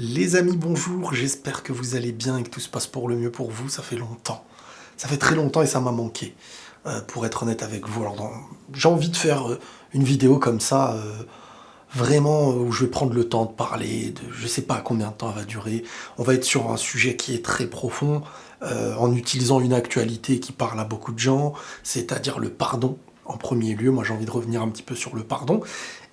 Les amis, bonjour, j'espère que vous allez bien et que tout se passe pour le mieux pour vous, ça fait longtemps. Ça fait très longtemps et ça m'a manqué, pour être honnête avec vous. Alors, j'ai envie de faire une vidéo comme ça, vraiment, où je vais prendre le temps de parler, je sais pas combien de temps elle va durer. On va être sur un sujet qui est très profond, en utilisant une actualité qui parle à beaucoup de gens, c'est-à-dire le pardon. En premier lieu, moi j'ai envie de revenir un petit peu sur le pardon,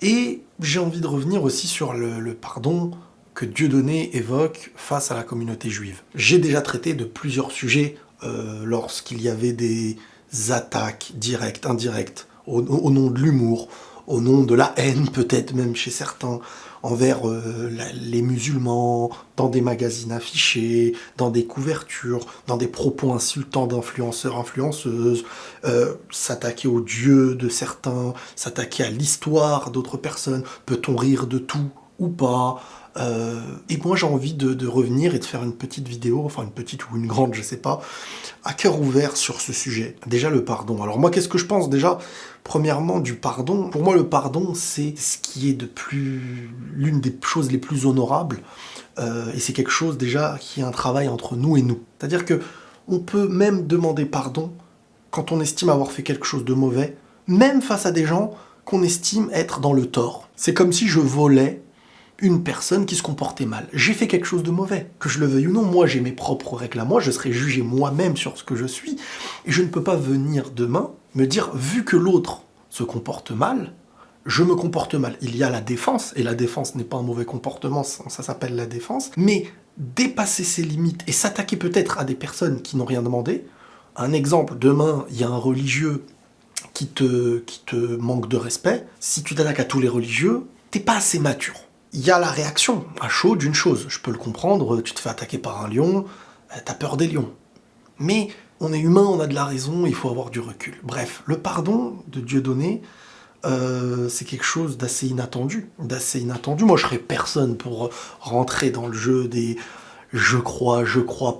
et j'ai envie de revenir aussi sur le pardon que Dieudonné évoque face à la communauté juive. J'ai déjà traité de plusieurs sujets lorsqu'il y avait des attaques directes, indirectes, au nom de l'humour, au nom de la haine peut-être même chez certains, envers les musulmans, dans des magazines affichés, dans des couvertures, dans des propos insultants d'influenceurs, influenceuses, s'attaquer aux dieux de certains, s'attaquer à l'histoire d'autres personnes, peut-on rire de tout ou pas, et moi j'ai envie de revenir et de faire une petite vidéo, enfin une petite ou une grande, je sais pas, à cœur ouvert sur ce sujet. Déjà le pardon. Alors moi qu'est-ce que je pense déjà, premièrement du pardon? Pour moi le pardon c'est ce qui est l'une des choses les plus honorables, et c'est quelque chose déjà qui est un travail entre nous et nous. C'est-à-dire que on peut même demander pardon quand on estime avoir fait quelque chose de mauvais, même face à des gens qu'on estime être dans le tort. C'est comme si je volais une personne qui se comportait mal. J'ai fait quelque chose de mauvais, que je le veuille ou non. Moi, j'ai mes propres règles à moi, je serai jugé moi-même sur ce que je suis, et je ne peux pas venir demain me dire, vu que l'autre se comporte mal, je me comporte mal. Il y a la défense, et la défense n'est pas un mauvais comportement, ça s'appelle la défense, mais dépasser ses limites et s'attaquer peut-être à des personnes qui n'ont rien demandé. Un exemple, demain, il y a un religieux qui te manque de respect. Si tu t'attaques à tous les religieux, t'es pas assez mature. Il y a la réaction à chaud d'une chose. Je peux le comprendre, tu te fais attaquer par un lion, t'as peur des lions. Mais on est humain, on a de la raison, il faut avoir du recul. Bref, le pardon de Dieudonné, c'est quelque chose d'assez inattendu. Moi, je serais personne pour rentrer dans le jeu des je crois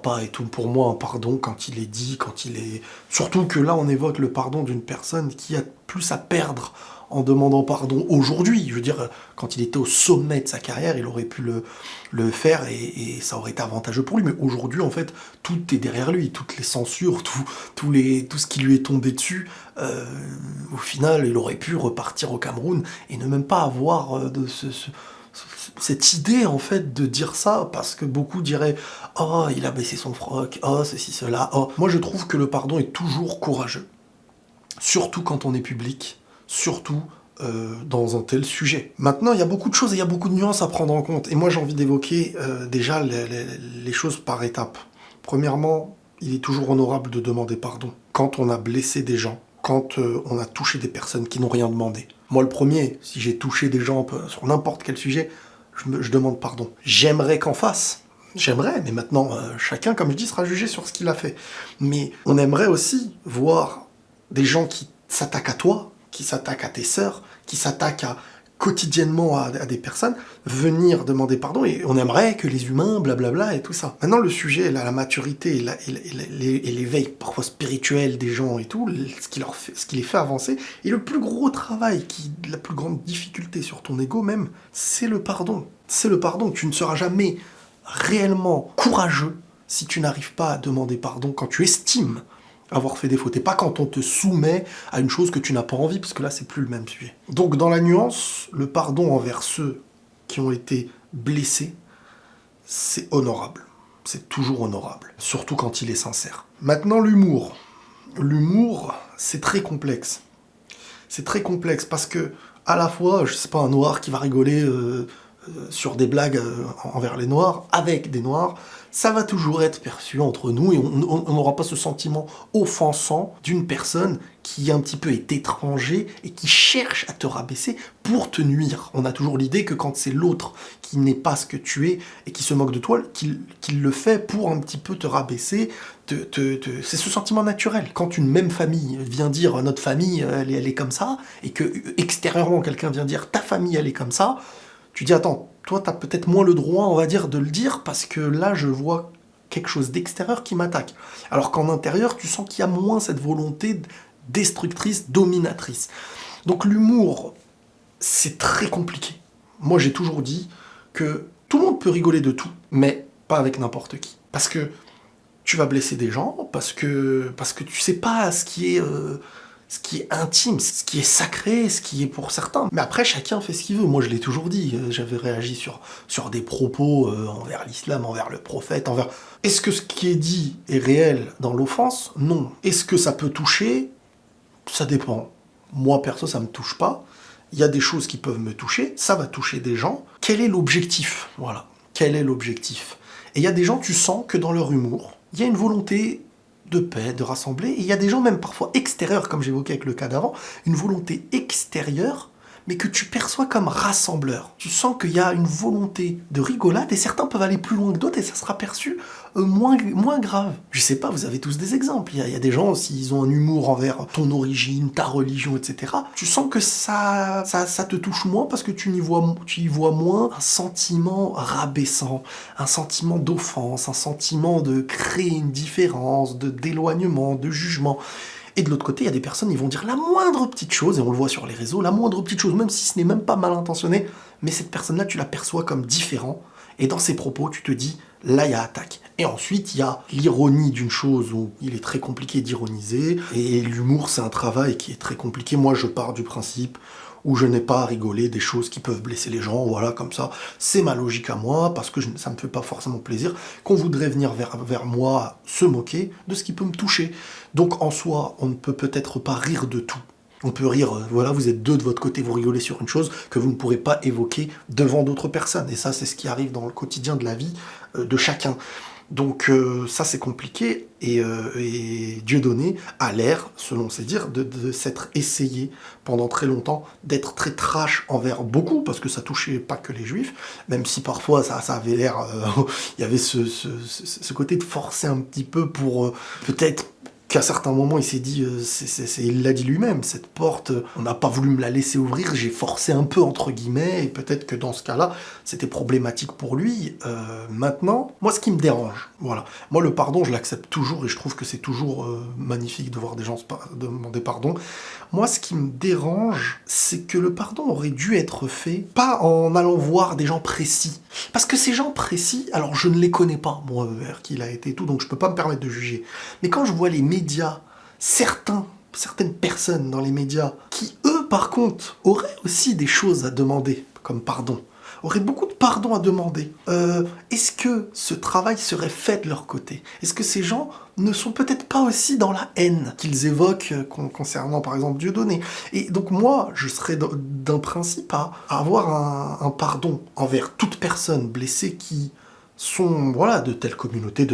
pas et tout. Pour moi, un pardon, quand il est dit, quand il est... Surtout que là, on évoque le pardon d'une personne qui a plus à perdre en demandant pardon aujourd'hui. Je veux dire, quand il était au sommet de sa carrière, il aurait pu le faire et ça aurait été avantageux pour lui. Mais aujourd'hui, en fait, tout est derrière lui. Toutes les censures, tout ce qui lui est tombé dessus, au final, il aurait pu repartir au Cameroun et ne même pas avoir cette idée en fait de dire ça, parce que beaucoup diraient « Oh, il a baissé son froc, oh, ceci, cela, oh ». Moi, je trouve que le pardon est toujours courageux. Surtout quand on est public, surtout dans un tel sujet. Maintenant, il y a beaucoup de choses et il y a beaucoup de nuances à prendre en compte. Et moi, j'ai envie d'évoquer déjà les choses par étapes. Premièrement, il est toujours honorable de demander pardon quand on a blessé des gens, quand on a touché des personnes qui n'ont rien demandé. Moi, le premier, si j'ai touché des gens sur n'importe quel sujet, je demande pardon. J'aimerais qu'en face, mais maintenant, chacun, comme je dis, sera jugé sur ce qu'il a fait. Mais on aimerait aussi voir des gens qui s'attaquent à toi, qui s'attaquent à tes sœurs, qui s'attaquent quotidiennement à des personnes, venir demander pardon, et on aimerait que les humains, blablabla, et tout ça. Maintenant, le sujet, la maturité et l'éveil parfois spirituel des gens et tout, ce qui les fait avancer, et le plus gros travail, la plus grande difficulté sur ton ego même, c'est le pardon. C'est le pardon. Tu ne seras jamais réellement courageux si tu n'arrives pas à demander pardon quand tu estimes avoir fait des fautes, et pas quand on te soumet à une chose que tu n'as pas envie, parce que là, c'est plus le même sujet. Donc, dans la nuance, le pardon envers ceux qui ont été blessés, c'est honorable. C'est toujours honorable, surtout quand il est sincère. Maintenant, l'humour. L'humour, c'est très complexe. C'est très complexe, parce que, à la fois, je sais pas, un noir qui va rigoler sur des blagues envers les noirs, avec des noirs, ça va toujours être perçu entre nous, et on n'aura pas ce sentiment offensant d'une personne qui un petit peu est étranger et qui cherche à te rabaisser pour te nuire. On a toujours l'idée que quand c'est l'autre qui n'est pas ce que tu es et qui se moque de toi, qu'il le fait pour un petit peu te rabaisser, c'est ce sentiment naturel. Quand une même famille vient dire « notre famille, elle est comme ça », et que extérieurement quelqu'un vient dire « ta famille, elle est comme ça », tu dis, attends, toi, t'as peut-être moins le droit, on va dire, de le dire, parce que là, je vois quelque chose d'extérieur qui m'attaque. Alors qu'en intérieur, tu sens qu'il y a moins cette volonté destructrice, dominatrice. Donc l'humour, c'est très compliqué. Moi, j'ai toujours dit que Tout le monde peut rigoler de tout, mais pas avec n'importe qui. Parce que tu vas blesser des gens, parce que tu sais pas ce qui est intime, ce qui est sacré, ce qui est pour certains. Mais après, chacun fait ce qu'il veut. Moi, je l'ai toujours dit. J'avais réagi sur des propos envers l'islam, envers le prophète, envers... Est-ce que ce qui est dit est réel dans l'offense? Non. Est-ce que ça peut toucher? Ça dépend. Moi, perso, ça me touche pas. Il y a des choses qui peuvent me toucher. Ça va toucher des gens. Quel est l'objectif? Voilà. Quel est l'objectif? Et il y a des gens, tu sens que dans leur humour, il y a une volonté de paix, de rassembler. Et il y a des gens, même parfois extérieurs, comme j'évoquais avec le cas d'avant, une volonté extérieure, mais que tu perçois comme rassembleur. Tu sens qu'il y a une volonté de rigolade, et certains peuvent aller plus loin que d'autres, et ça sera perçu moins grave. Je sais pas, vous avez tous des exemples. Il y a des gens, s'ils ont un humour envers ton origine, ta religion, etc., tu sens que ça te touche moins parce que tu y vois moins un sentiment rabaissant, un sentiment d'offense, un sentiment de créer une différence, d'éloignement, de jugement. Et de l'autre côté, il y a des personnes, ils vont dire la moindre petite chose, et on le voit sur les réseaux, la moindre petite chose, même si ce n'est même pas mal intentionné, mais cette personne-là, tu la perçois comme différent, et dans ses propos, tu te dis, là, il y a attaque. Et ensuite, il y a l'ironie d'une chose où il est très compliqué d'ironiser, et l'humour, c'est un travail qui est très compliqué. Moi, je pars du principe où je n'ai pas à rigoler des choses qui peuvent blesser les gens, voilà, comme ça. C'est ma logique à moi, parce que ça me fait pas forcément plaisir qu'on voudrait venir vers moi se moquer de ce qui peut me toucher. Donc, en soi, on ne peut peut-être pas rire de tout. On peut rire, voilà, vous êtes deux de votre côté, vous rigolez sur une chose que vous ne pourrez pas évoquer devant d'autres personnes. Et ça, c'est ce qui arrive dans le quotidien de la vie de chacun. Donc ça, c'est compliqué. Et Dieudonné a l'air, selon ses dires, de s'être essayé pendant très longtemps d'être très trash envers beaucoup, parce que ça touchait pas que les juifs, même si parfois ça avait l'air... il y avait ce côté de forcer un petit peu pour peut-être... qu'à certains moments, il s'est dit, il l'a dit lui-même, cette porte, on n'a pas voulu me la laisser ouvrir, j'ai forcé un peu, entre guillemets, et peut-être que dans ce cas-là, c'était problématique pour lui. Maintenant, moi, ce qui me dérange, voilà, moi, le pardon, je l'accepte toujours, et je trouve que c'est toujours magnifique de voir des gens demander pardon. Moi, ce qui me dérange, c'est que le pardon aurait dû être fait, pas en allant voir des gens précis. Parce que ces gens précis, alors je ne les connais pas, moi, vers qui il a été et tout, donc je peux pas me permettre de juger. Mais quand je vois les médias, certaines personnes dans les médias, qui eux, par contre, auraient aussi des choses à demander, comme pardon, auraient beaucoup de pardon à demander. Est-ce que ce travail serait fait de leur côté? Est-ce que ces gens ne sont peut-être pas aussi dans la haine qu'ils évoquent concernant, par exemple, Dieudonné? Et donc moi, je serais d'un principe à avoir un pardon envers toute personne blessée qui sont, voilà, de telle communauté,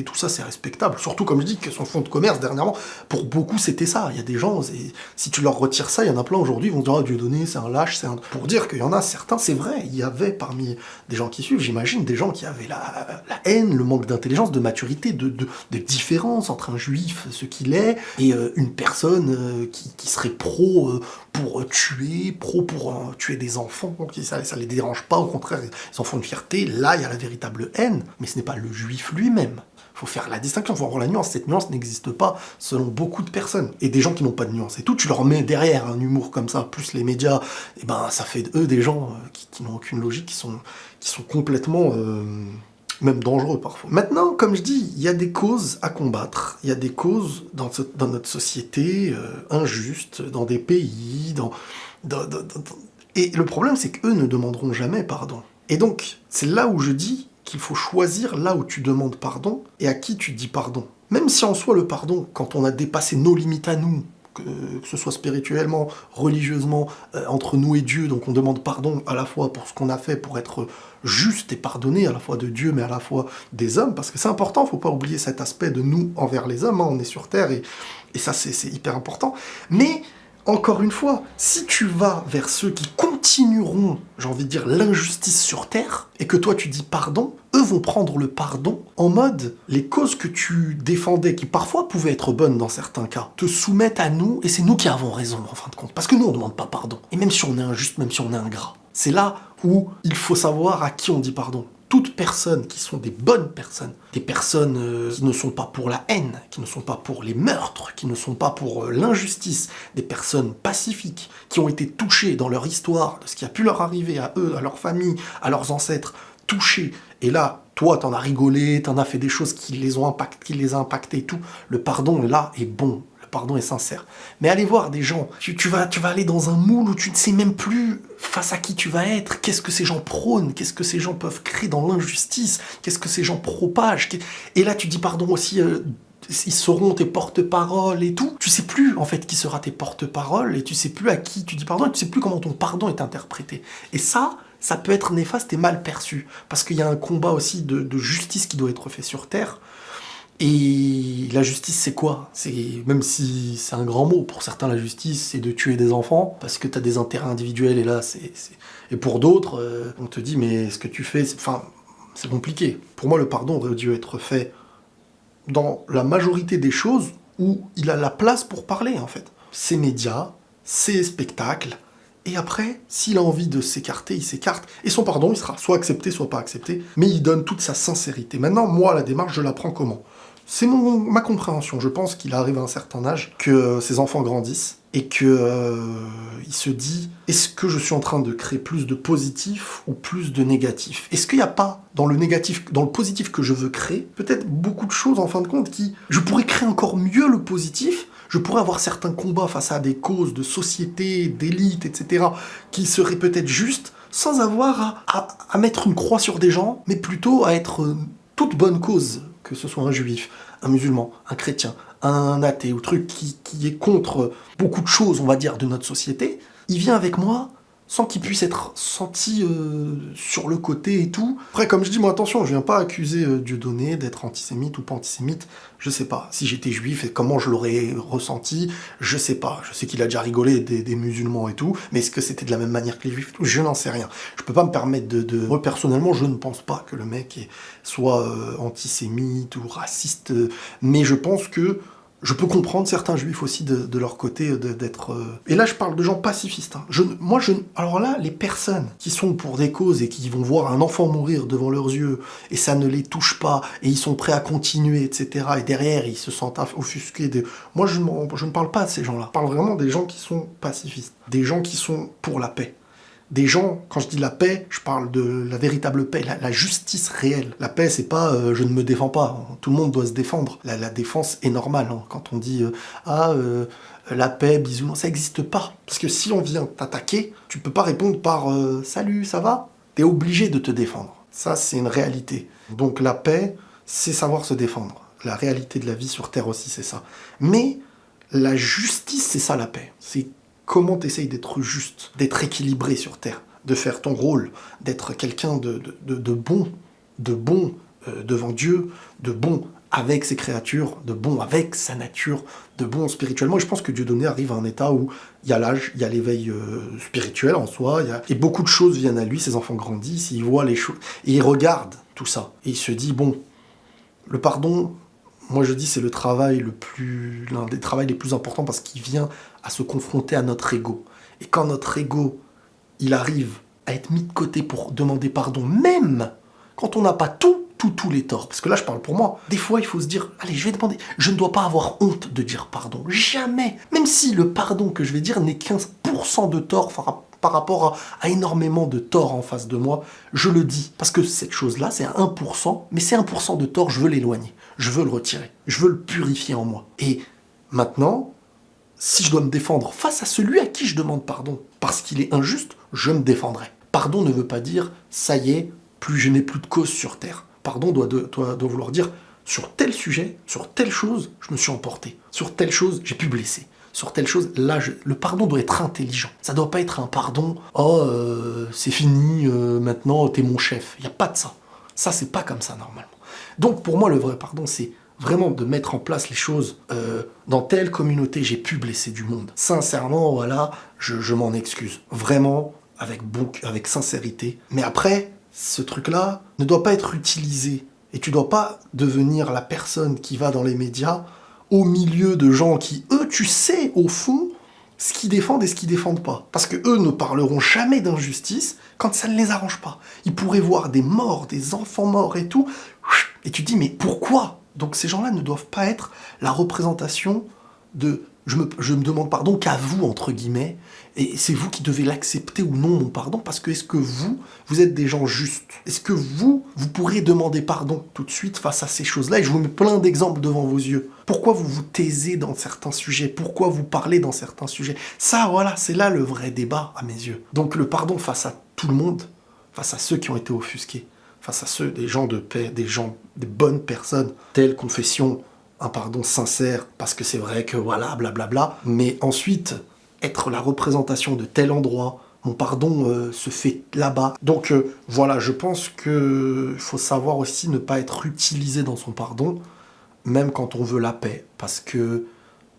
tout ça c'est respectable. Surtout, comme je dis, que son fonds de commerce, dernièrement, pour beaucoup c'était ça. Il y a des gens, si tu leur retires ça, il y en a plein aujourd'hui, ils vont dire, ah, Dieudonné, c'est un lâche, Pour dire qu'il y en a certains, c'est vrai, il y avait parmi des gens qui suivent, j'imagine, des gens qui avaient la haine, le manque d'intelligence, de maturité, de différence entre un juif, ce qu'il est, et une personne qui serait pro pour tuer des enfants, donc ça les dérange pas, au contraire, ils en font une fierté. Là, il y a la véritable haine, mais ce n'est pas le juif lui-même. Il faut faire la distinction, il faut avoir la nuance. Cette nuance n'existe pas selon beaucoup de personnes. Et des gens qui n'ont pas de nuance et tout, tu leur mets derrière un humour comme ça, plus les médias, et ben ça fait d'eux des gens qui n'ont aucune logique, qui sont complètement... même dangereux parfois. Maintenant, comme je dis, il y a des causes à combattre, il y a des causes dans notre société injustes, dans des pays, et le problème, c'est qu'eux ne demanderont jamais pardon. Et donc, c'est là où je dis qu'il faut choisir là où tu demandes pardon et à qui tu dis pardon. Même si en soi, le pardon, quand on a dépassé nos limites à nous, que ce soit spirituellement, religieusement, entre nous et Dieu, donc on demande pardon à la fois pour ce qu'on a fait, pour être juste et pardonné, à la fois de Dieu, mais à la fois des hommes, parce que c'est important, faut pas oublier cet aspect de nous envers les hommes, hein, on est sur Terre, et ça c'est hyper important, mais... Encore une fois, si tu vas vers ceux qui continueront, j'ai envie de dire, l'injustice sur Terre, et que toi tu dis pardon, eux vont prendre le pardon en mode les causes que tu défendais, qui parfois pouvaient être bonnes dans certains cas, te soumettent à nous, et c'est nous qui avons raison en fin de compte. Parce que nous on ne demande pas pardon. Et même si on est injuste, même si on est ingrat. C'est là où il faut savoir à qui on dit pardon. Toutes personnes qui sont des bonnes personnes, des personnes qui ne sont pas pour la haine, qui ne sont pas pour les meurtres, qui ne sont pas pour l'injustice, des personnes pacifiques, qui ont été touchées dans leur histoire, de ce qui a pu leur arriver à eux, à leur famille, à leurs ancêtres, touché. Et là, toi, t'en as rigolé, t'en as fait des choses qui les ont qui les a impactés et tout. Le pardon est là, est bon. Le pardon est sincère. Mais allez voir des gens. Tu vas aller dans un moule où tu ne sais même plus face à qui tu vas être. Qu'est-ce que ces gens prônent? Qu'est-ce que ces gens peuvent créer dans l'injustice? Qu'est-ce que ces gens propagent? Et là, tu dis pardon aussi... ils seront tes porte-paroles et tout. Tu sais plus, en fait, qui sera tes porte-paroles, et tu sais plus à qui tu dis pardon, et tu sais plus comment ton pardon est interprété. Et ça peut être néfaste et mal perçu. Parce qu'il y a un combat aussi de justice qui doit être fait sur Terre. Et la justice, c'est quoi? Même si c'est un grand mot, pour certains, la justice, c'est de tuer des enfants, parce que t'as des intérêts individuels, et là, Et pour d'autres, on te dit, mais ce que tu fais, c'est compliqué. Pour moi, le pardon aurait dû être fait dans la majorité des choses où il a la place pour parler, en fait. Ses médias, ses spectacles, et après, s'il a envie de s'écarter, il s'écarte, et son pardon, il sera soit accepté, soit pas accepté, mais il donne toute sa sincérité. Maintenant, moi, la démarche, je la prends comment? C'est ma compréhension. Je pense qu'il arrive à un certain âge, que ses enfants grandissent, et que il se dit, est-ce que je suis en train de créer plus de positif ou plus de négatif? Est-ce qu'il n'y a pas, dans le négatif, dans le positif que je veux créer, peut-être beaucoup de choses, en fin de compte, je pourrais créer encore mieux le positif, je pourrais avoir certains combats face à des causes de société, d'élite, etc., qui seraient peut-être justes, sans avoir à mettre une croix sur des gens, mais plutôt à être toute bonne cause, que ce soit un juif, un musulman, un chrétien, un athée ou truc qui est contre beaucoup de choses, on va dire, de notre société, il vient avec moi sans qu'il puisse être senti sur le côté et tout. Après, comme je dis, moi, attention, je viens pas accuser Dieudonné d'être antisémite ou pas antisémite, je sais pas. Si j'étais juif, et comment je l'aurais ressenti, je sais pas. Je sais qu'il a déjà rigolé des musulmans et tout, mais est-ce que c'était de la même manière que les juifs? Je n'en sais rien. Je peux pas me permettre Moi, personnellement, je ne pense pas que le mec soit antisémite ou raciste, mais je pense que je peux comprendre certains juifs aussi de leur côté d'être... Et là, je parle de gens pacifistes. Hein. Alors là, les personnes qui sont pour des causes et qui vont voir un enfant mourir devant leurs yeux et ça ne les touche pas et ils sont prêts à continuer, etc. Et derrière, ils se sentent offusqués. Moi, je ne parle pas de ces gens-là. Je parle vraiment des gens qui sont pacifistes. Des gens qui sont pour la paix. Des gens, quand je dis la paix, je parle de la véritable paix, la justice réelle. La paix, c'est pas je ne me défends pas. Tout le monde doit se défendre. La défense est normale. Hein. Quand on dit la paix, bisous, non, ça n'existe pas. Parce que si on vient t'attaquer, tu peux pas répondre par salut, ça va? T'es obligé de te défendre. Ça, c'est une réalité. Donc la paix, c'est savoir se défendre. La réalité de la vie sur Terre aussi, c'est ça. Mais la justice, c'est ça la paix. C'est comment tu essayes d'être juste, d'être équilibré sur Terre, de faire ton rôle, d'être quelqu'un de bon, devant Dieu, de bon avec ses créatures, de bon avec sa nature, de bon spirituellement. Et je pense que Dieudonné arrive à un état où il y a l'âge, il y a l'éveil spirituel en soi, et beaucoup de choses viennent à lui, ses enfants grandissent, il voit les choses, et il regarde tout ça, et il se dit, bon, le pardon... Moi, je dis c'est l'un des travaux les plus importants parce qu'il vient à se confronter à notre ego. Et quand notre ego, il arrive à être mis de côté pour demander pardon, même quand on n'a pas tous les torts, parce que là, je parle pour moi, des fois, il faut se dire, allez, je vais demander, je ne dois pas avoir honte de dire pardon, jamais, même si le pardon que je vais dire n'est qu'1% de tort par rapport à énormément de torts en face de moi, je le dis. Parce que cette chose-là, c'est 1%, mais c'est 1% de tort, je veux l'éloigner. Je veux le retirer. Je veux le purifier en moi. Et maintenant, si je dois me défendre face à celui à qui je demande pardon, parce qu'il est injuste, je me défendrai. Pardon ne veut pas dire, ça y est, je n'ai plus de cause sur Terre. Pardon doit vouloir dire, sur tel sujet, sur telle chose, je me suis emporté. Sur telle chose, j'ai pu blesser. Sur telle chose, là, le pardon doit être intelligent. Ça doit pas être un pardon, c'est fini, maintenant, t'es mon chef. Il n'y a pas de ça. Ça, c'est pas comme ça, normalement. Donc, pour moi, le vrai pardon, c'est vraiment de mettre en place les choses. Dans telle communauté, j'ai pu blesser du monde. Sincèrement, voilà, je m'en excuse. Vraiment, avec sincérité. Mais après, ce truc-là ne doit pas être utilisé. Et tu dois pas devenir la personne qui va dans les médias au milieu de gens qui, eux, tu sais, au fond, ce qu'ils défendent et ce qu'ils défendent pas. Parce que eux ne parleront jamais d'injustice quand ça ne les arrange pas. Ils pourraient voir des morts, des enfants morts et tout, et tu te dis, mais pourquoi? Donc ces gens-là ne doivent pas être la représentation de je me demande pardon qu'à vous, entre guillemets, et c'est vous qui devez l'accepter ou non, mon pardon, parce que est-ce que vous êtes des gens justes? Est-ce que vous pourrez demander pardon tout de suite face à ces choses-là? Et je vous mets plein d'exemples devant vos yeux. Pourquoi vous vous taisez dans certains sujets? Pourquoi vous parlez dans certains sujets? Ça, voilà, c'est là le vrai débat, à mes yeux. Donc le pardon face à tout le monde, face à ceux qui ont été offusqués, face à ceux, des gens de paix, des bonnes personnes, telle confession, un pardon sincère, parce que c'est vrai que voilà, blablabla. Mais ensuite, être la représentation de tel endroit, mon pardon se fait là-bas. Donc voilà, je pense qu'il faut savoir aussi ne pas être utilisé dans son pardon, même quand on veut la paix. Parce que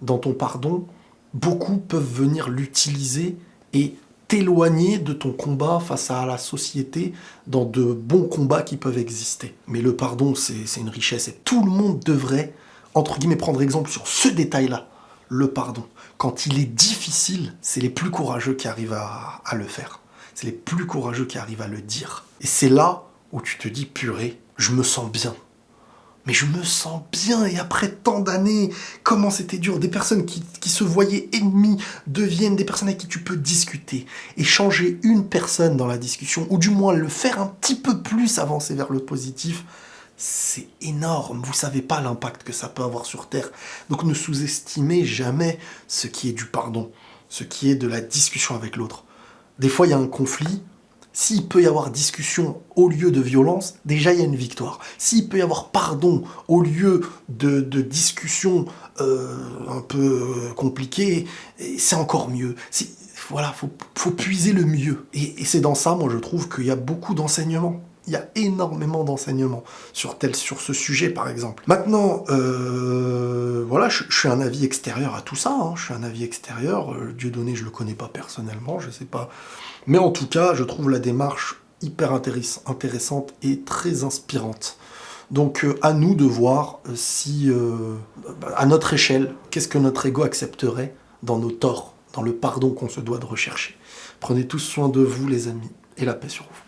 dans ton pardon, beaucoup peuvent venir l'utiliser et t'éloigner de ton combat face à la société dans de bons combats qui peuvent exister. Mais le pardon, c'est une richesse et tout le monde devrait, entre guillemets, prendre exemple sur ce détail-là, le pardon. Quand il est difficile, c'est les plus courageux qui arrivent à le faire. C'est les plus courageux qui arrivent à le dire. Et c'est là où tu te dis, purée, je me sens bien. Mais je me sens bien, et après tant d'années, comment c'était dur. Des personnes qui se voyaient ennemies deviennent des personnes avec qui tu peux discuter. Et changer une personne dans la discussion, ou du moins le faire un petit peu plus avancer vers le positif, c'est énorme. Vous savez pas l'impact que ça peut avoir sur Terre. Donc ne sous-estimez jamais ce qui est du pardon, ce qui est de la discussion avec l'autre. Des fois, il y a un conflit. S'il peut y avoir discussion au lieu de violence, déjà il y a une victoire. S'il peut y avoir pardon au lieu de discussion un peu compliquée, c'est encore mieux. Voilà, faut puiser le mieux. Et c'est dans ça, moi je trouve qu'il y a beaucoup d'enseignements. Il y a énormément d'enseignements sur ce sujet, par exemple. Maintenant, voilà, je suis un avis extérieur à tout ça. Hein. Je suis un avis extérieur. Dieudonné, je le connais pas personnellement, je sais pas. Mais en tout cas, je trouve la démarche hyper intéressante et très inspirante. Donc, à nous de voir si, à notre échelle, qu'est-ce que notre ego accepterait dans nos torts, dans le pardon qu'on se doit de rechercher. Prenez tous soin de vous, les amis, et la paix sur vous.